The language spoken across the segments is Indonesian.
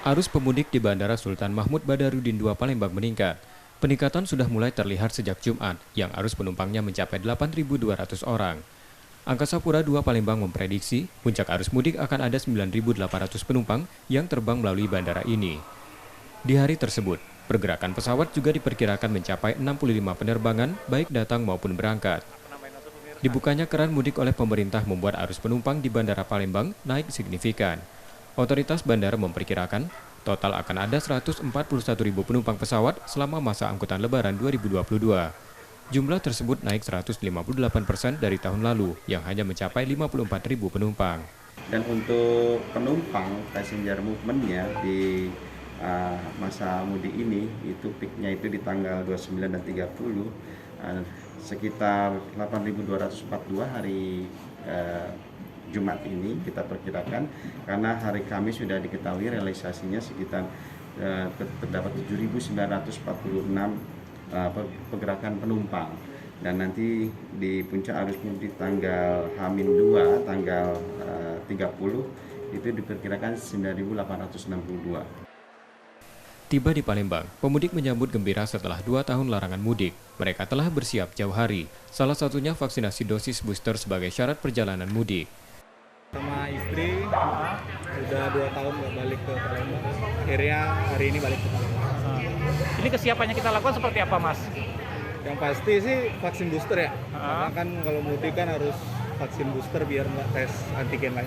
Arus pemudik di Bandara Sultan Mahmud Badarudin II Palembang meningkat. Peningkatan sudah mulai terlihat sejak Jumat, yang arus penumpangnya mencapai 8.200 orang. Angkasa Pura II Palembang memprediksi puncak arus mudik akan ada 9.800 penumpang yang terbang melalui bandara ini. Di hari tersebut, pergerakan pesawat juga diperkirakan mencapai 65 penerbangan, baik datang maupun berangkat. Dibukanya keran mudik oleh pemerintah membuat arus penumpang di Bandara Palembang naik signifikan. Otoritas bandara memperkirakan total akan ada 141.000 penumpang pesawat selama masa angkutan Lebaran 2022. Jumlah tersebut naik 158% dari tahun lalu yang hanya mencapai 54.000 penumpang. Dan untuk penumpang passenger movement-nya di masa mudik ini, itu peak-nya itu di tanggal 29 dan 30, sekitar 8.242 hari Jumat ini kita perkirakan, karena hari Kamis sudah diketahui realisasinya sekitar terdapat 7.946 pergerakan penumpang, dan nanti di puncak arus mudik tanggal H-2 tanggal 30 itu diperkirakan 9.862. Tiba di Palembang, pemudik menyambut gembira setelah 2 tahun larangan mudik. Mereka telah bersiap jauh hari, salah satunya vaksinasi dosis booster sebagai syarat perjalanan mudik. Sama istri, udah 2 tahun nggak balik ke Palembang, akhirnya hari ini balik ke Palembang. Ini kesiapannya kita lakukan seperti apa, Mas? Yang pasti sih vaksin booster ya, karena kan kalau mudik kan harus vaksin booster biar nggak tes antigen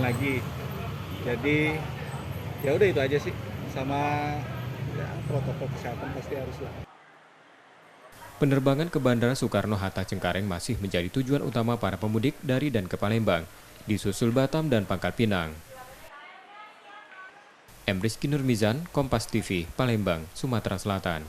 lagi. Jadi ya udah itu aja sih, sama ya, protokol kesehatan pasti harus lah. Penerbangan ke Bandara Soekarno-Hatta Cengkareng masih menjadi tujuan utama para pemudik dari dan ke Palembang, disusul Batam dan Pangkal Pinang. Rizky Nurmizan, Kompas TV, Palembang, Sumatera Selatan.